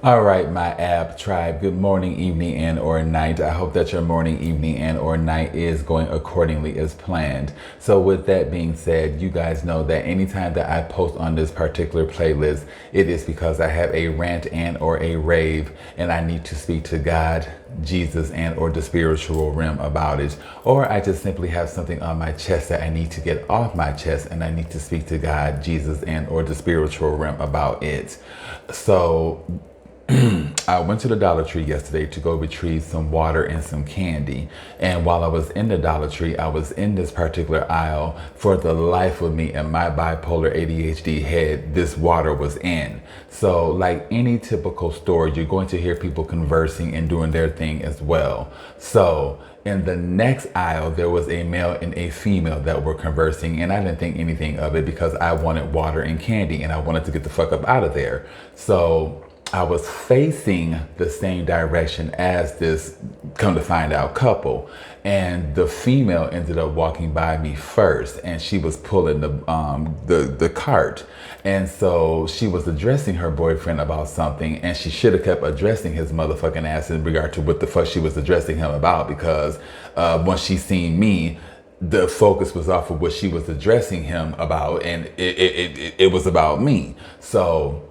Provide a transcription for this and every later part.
All right, my app tribe, good morning, evening, and or night. I hope that your morning, evening, and or night is going accordingly as planned. So with that being said, you guys know that anytime that I post on this particular playlist, it is because I have a rant and or a rave and I need to speak to God, Jesus, and or the spiritual realm about it. Or I just simply have something on my chest that I need to get off my chest and I need to speak to God, Jesus, and or the spiritual realm about it. So I went to the Dollar Tree yesterday to go retrieve some water and some candy. And while I was in the Dollar Tree, I was in this particular aisle. For the life of me and my bipolar ADHD head, this water was in. So like any typical store, you're going to hear people conversing and doing their thing as well. So in the next aisle, there was a male and a female that were conversing, and I didn't think anything of it because I wanted water and candy and I wanted to get the fuck up out of there. So I was facing the same direction as this, come to find out, couple, and the female ended up walking by me first, and she was pulling the cart, and so she was addressing her boyfriend about something, and she should have kept addressing his motherfucking ass in regard to what the fuck she was addressing him about, because once she seen me, the focus was off of what she was addressing him about, and it was about me. So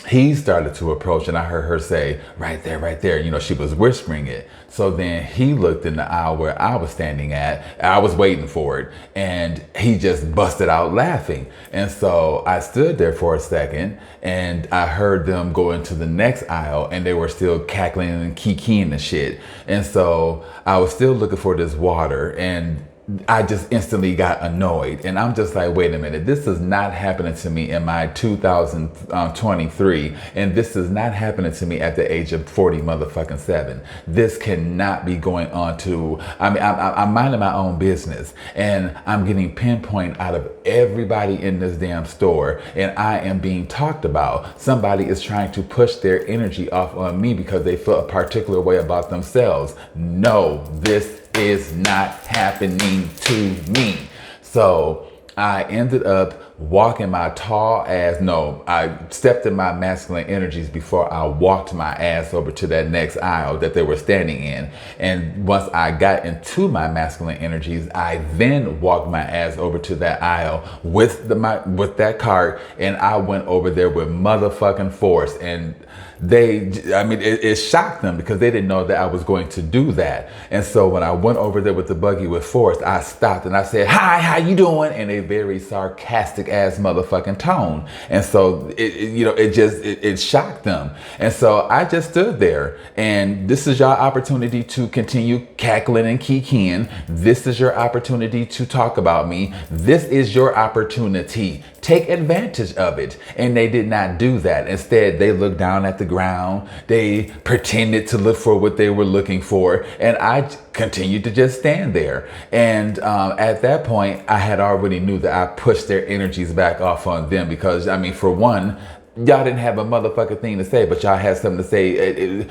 he started to approach and I heard her say, right there, right there. You know, she was whispering it. So then he looked in the aisle where I was standing at. I was waiting for it. And he just busted out laughing. And so I stood there for a second and I heard them go into the next aisle and they were still cackling and kikiing and shit. And so I was still looking for this water and I just instantly got annoyed, and I'm just like, wait a minute, this is not happening to me in my 2023, and this is not happening to me at the age of 40 motherfucking 7. This cannot be going on to, I'm minding my own business, and I'm getting pinpoint out of everybody in this damn store, and I am being talked about. Somebody is trying to push their energy off on me because they feel a particular way about themselves. No, this is not happening to me. So I ended up walking my tall ass. No, I stepped in my masculine energies before I walked my ass over to that next aisle that they were standing in. And once I got into my masculine energies, I then walked my ass over to that aisle with that cart, and I went over there with motherfucking force. And it shocked them because they didn't know that I was going to do that. And so when I went over there with the buggy with force, I stopped and I said, "Hi, how you doing?" in a very sarcastic ass motherfucking tone. And so it shocked them. And so I just stood there, and this is your opportunity to continue cackling and kikiing. This is your opportunity to talk about me. This is your opportunity. Take advantage of it. And they did not do that. Instead, they looked down at the ground. They pretended to look for what they were looking for. And I continued to just stand there. And at that point, I had already knew that I pushed their energies back off on them because, for one, y'all didn't have a motherfucking thing to say, but y'all had something to say.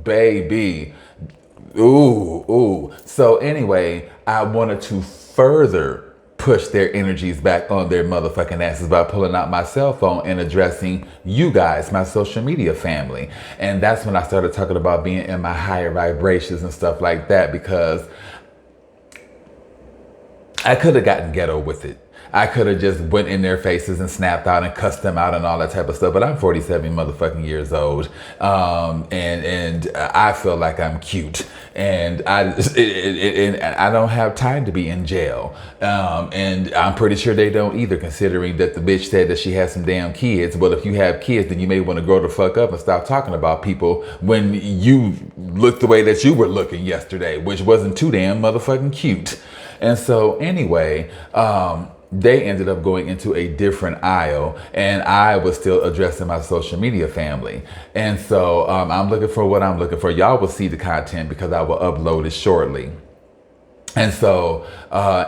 Baby. Ooh. So anyway, I wanted to further push their energies back on their motherfucking asses by pulling out my cell phone and addressing you guys, my social media family. And that's when I started talking about being in my higher vibrations and stuff like that, because I could have gotten ghetto with it. I could have just went in their faces and snapped out and cussed them out and all that type of stuff. But I'm 47 motherfucking years old, and I feel like I'm cute, and I don't have time to be in jail. And I'm pretty sure they don't either, considering that the bitch said that she has some damn kids. Well, if you have kids, then you may want to grow the fuck up and stop talking about people when you look the way that you were looking yesterday, which wasn't too damn motherfucking cute. And so anyway, they ended up going into a different aisle, and I was still addressing my social media family. And so I'm looking for what I'm looking for. Y'all will see the content because I will upload it shortly. And so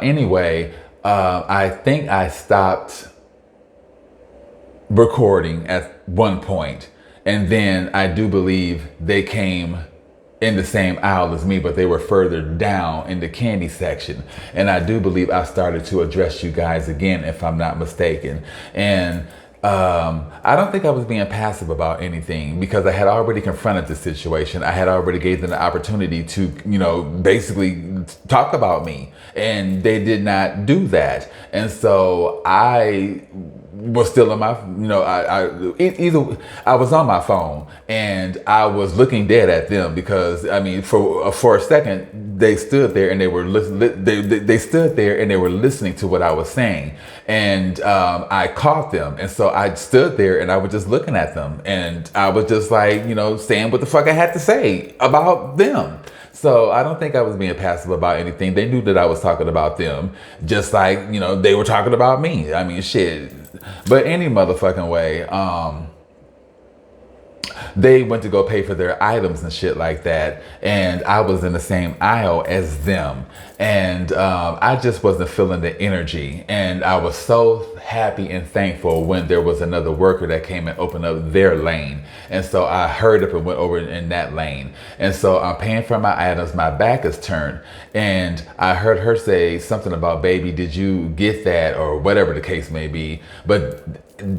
anyway, I think I stopped recording at one point, and then I do believe they came in the same aisle as me, but they were further down in the candy section. And I do believe I started to address you guys again, if I'm not mistaken. And I don't think I was being passive about anything because I had already confronted the situation. I had already gave them the opportunity to, you know, basically talk about me, and they did not do that. And so I was still on my, you know, either I was on my phone and I was looking dead at them because I mean, for a second they stood there and they were they stood there and they were listening to what I was saying, and I caught them, and so I stood there and I was just looking at them, and I was just like, you know, saying what the fuck I had to say about them. So I don't think I was being passive about anything. They knew that I was talking about them, just like, you know, they were talking about me. I mean, shit. But any motherfucking way, they went to go pay for their items and shit like that, and I was in the same aisle as them, and I just wasn't feeling the energy, and I was so happy and thankful when there was another worker that came and opened up their lane, and so I hurried up and went over in that lane, and so I'm paying for my items, my back is turned, and I heard her say something about, baby, did you get that, or whatever the case may be, but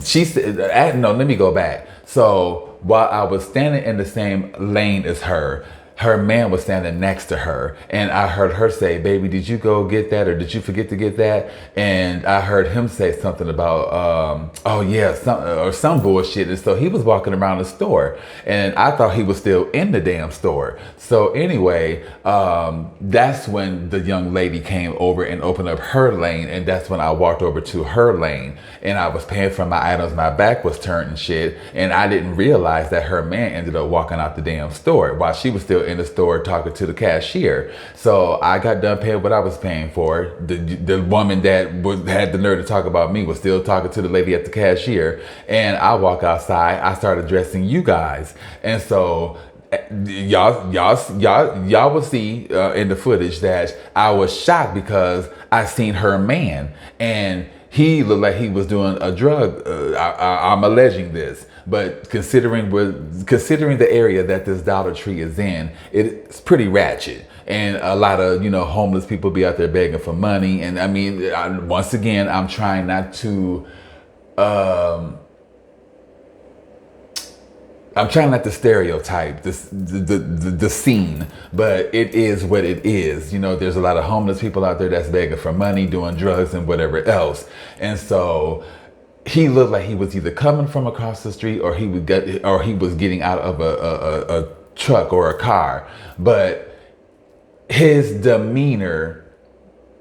she said, no, let me go back. So while I was standing in the same lane as her, her man was standing next to her, and I heard her say, baby, did you go get that, or did you forget to get that? And I heard him say something about, oh yeah, some bullshit. And so he was walking around the store, and I thought he was still in the damn store. So anyway, that's when the young lady came over and opened up her lane, and that's when I walked over to her lane, and I was paying for my items, my back was turned and shit, and I didn't realize that her man ended up walking out the damn store while she was still in the store talking to the cashier. So I got done paying what I was paying for. The woman that had the nerve to talk about me was still talking to the lady at the cashier, and I walk outside. I started addressing you guys, and so y'all will see in the footage that I was shocked because I seen her man, and he looked like he was doing a drug. I'm alleging this, but considering the area that this Dollar Tree is in, it's pretty ratchet. And a lot of, you know, homeless people be out there begging for money. And I mean, once again, I'm trying not to, I'm trying not to stereotype this, the scene, but it is what it is. You know, there's a lot of homeless people out there that's begging for money, doing drugs and whatever else. And so he looked like he was either coming from across the street, or he was getting out of a truck or a car. But his demeanor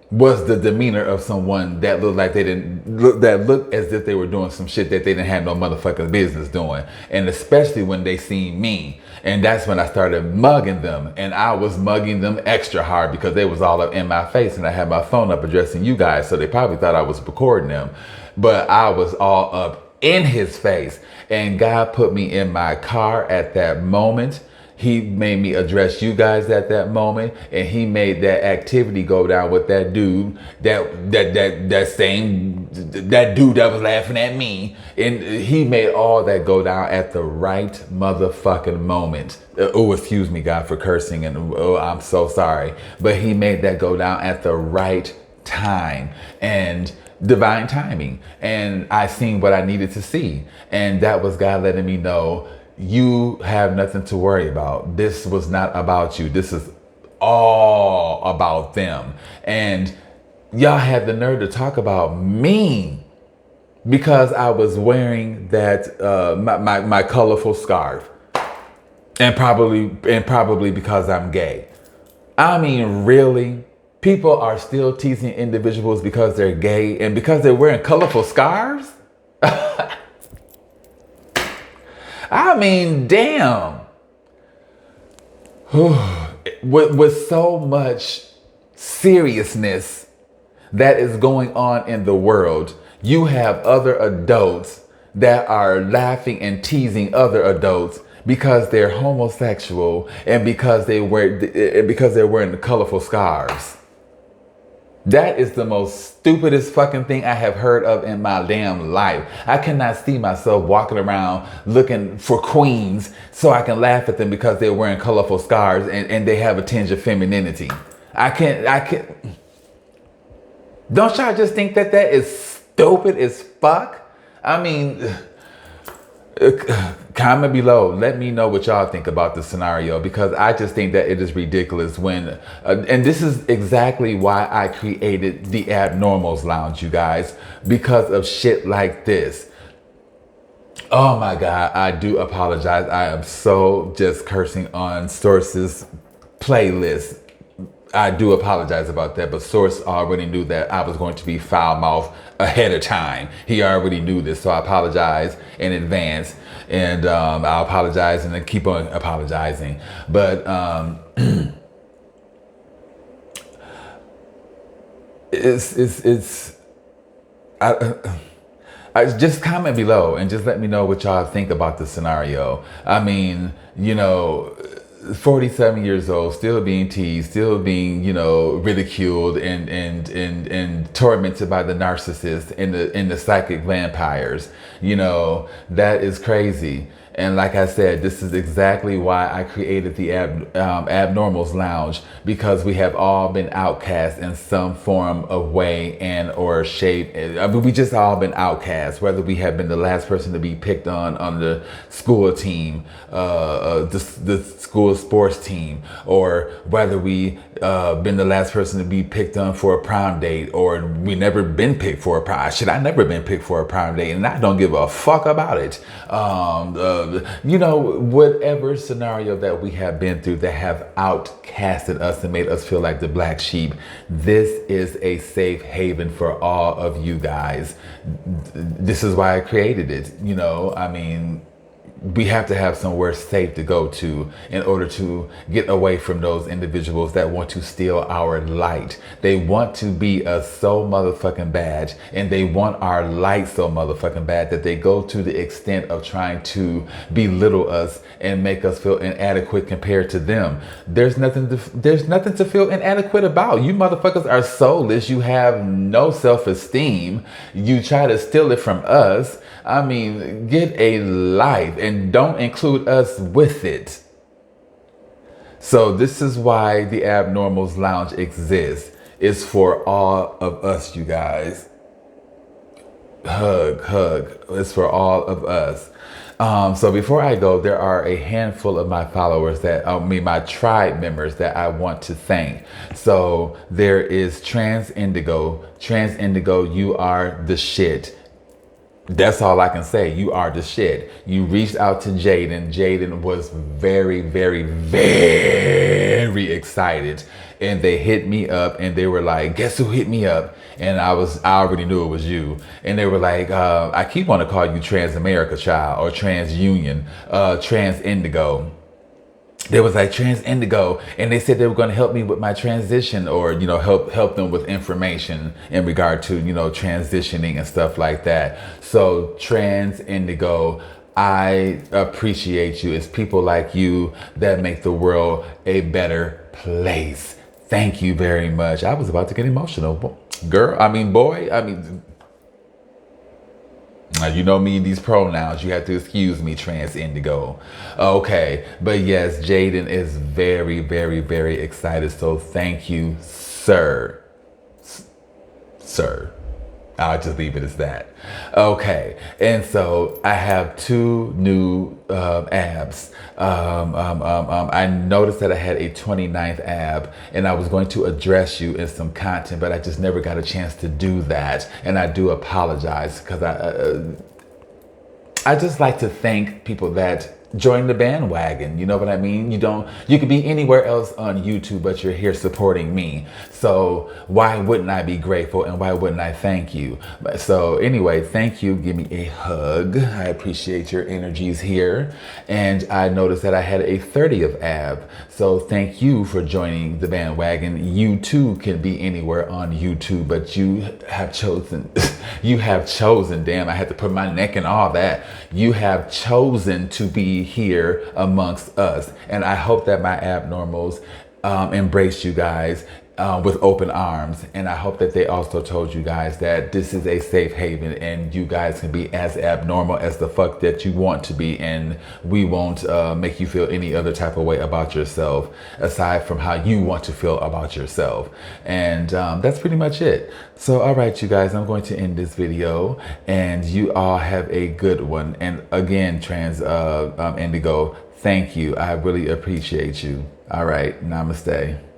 was the demeanor of someone that looked like that looked as if they were doing some shit that they didn't have no motherfucking business doing. And especially when they seen me. And that's when I started mugging them. And I was mugging them extra hard because they was all up in my face, and I had my phone up addressing you guys. So they probably thought I was recording them, but I was all up in his face. And God put me in my car at that moment. He made me address you guys at that moment, and he made that activity go down with that dude, that dude that was laughing at me, and he made all that go down at the right motherfucking moment. Oh, excuse me, God, for cursing, and oh, I'm so sorry, but he made that go down at the right time and divine timing, and I seen what I needed to see, and that was God letting me know, you have nothing to worry about. This was not about you. This is all about them. And y'all had the nerve to talk about me because I was wearing that my colorful scarf, and probably because I'm gay. I mean, really? People are still teasing individuals because they're gay and because they're wearing colorful scarves? I mean, damn. With so much seriousness that is going on in the world, you have other adults that are laughing and teasing other adults because they're homosexual and because they're wearing the colorful scarves. That is the most stupidest fucking thing I have heard of in my damn life. I cannot see myself walking around looking for queens so I can laugh at them because they're wearing colorful scarves and they have a tinge of femininity. I can't. Don't y'all just think that is stupid as fuck? I mean, comment below. Let me know what y'all think about the scenario, because I just think that it is ridiculous when, and this is exactly why I created the Abnormals Lounge, you guys, because of shit like this. Oh my God, I do apologize. I am so just cursing on Source's playlist. I do apologize about that, but Source already knew that I was going to be foul mouthed ahead of time. He already knew this, so I apologize in advance, and I'll apologize and then keep on apologizing. But it's I just comment below and just let me know what y'all think about the scenario. I mean, 47 years old, still being teased, still being, ridiculed and tormented by the narcissist and the psychic vampires. That is crazy. And like I said, this is exactly why I created the Abnormals Lounge, because we have all been outcast in some form of way and or shape. I mean, we just all been outcast, whether we have been the last person to be picked on the school team, the school sports team, or whether we been the last person to be picked on for a prom date, or we never been picked for a prom. Shit, I never been picked for a prom date, and I don't give a fuck about it. Whatever scenario that we have been through that have outcasted us and made us feel like the black sheep, this is a safe haven for all of you guys. This is why I created it. I mean, we have to have somewhere safe to go to in order to get away from those individuals that want to steal our light. They want to be us so motherfucking bad, and they want our light so motherfucking bad that they go to the extent of trying to belittle us and make us feel inadequate compared to them. There's nothing to feel inadequate about. You motherfuckers are soulless. You have no self-esteem. You try to steal it from us. I mean, get a life and don't include us with it. So this is why the Abnormals Lounge exists. It's for all of us, you guys. Hug. It's for all of us. So before I go, there are a handful of my followers my tribe members that I want to thank. So there is Trans Indigo. Trans Indigo, you are the shit. That's all I can say. You are the shit. You reached out to Jaden. Jaden was very, very, very excited. And they hit me up and they were like, guess who hit me up? And I already knew it was you. And they were like, I keep wanting to call you Trans America Child or Trans Union, Trans Indigo. They was like Trans Indigo, and they said they were going to help me with my transition, or help them with information in regard to transitioning and stuff like that. So Trans Indigo, I appreciate you. It's people like you that make the world a better place. Thank you very much. I was about to get emotional, boy. You know me, these pronouns, you have to excuse me, Trans Indigo. Okay, but yes, Jaden is very, very, very excited. So thank you, sir. Sir. I'll just leave it as that. Okay, and so I have two new abs. I noticed that I had a 29th ab, and I was going to address you in some content, but I just never got a chance to do that, and I do apologize, because I just like to thank people that join the bandwagon. You know what I mean? You could be anywhere else on YouTube, but you're here supporting me. So why wouldn't I be grateful, and why wouldn't I thank you? So anyway, thank you. Give me a hug. I appreciate your energies here. And I noticed that I had a 30th ab. So thank you for joining the bandwagon. You too can be anywhere on YouTube, but you have chosen, damn, I had to put my neck in all that. You have chosen to be here amongst us, and I hope that my abnormals embrace you guys. with open arms. And I hope that they also told you guys that this is a safe haven and you guys can be as abnormal as the fuck that you want to be, and we won't make you feel any other type of way about yourself aside from how you want to feel about yourself. And that's pretty much it. So all right, you guys, I'm going to end this video and you all have a good one. And again, trans indigo, thank you. I really appreciate you. All right, namaste.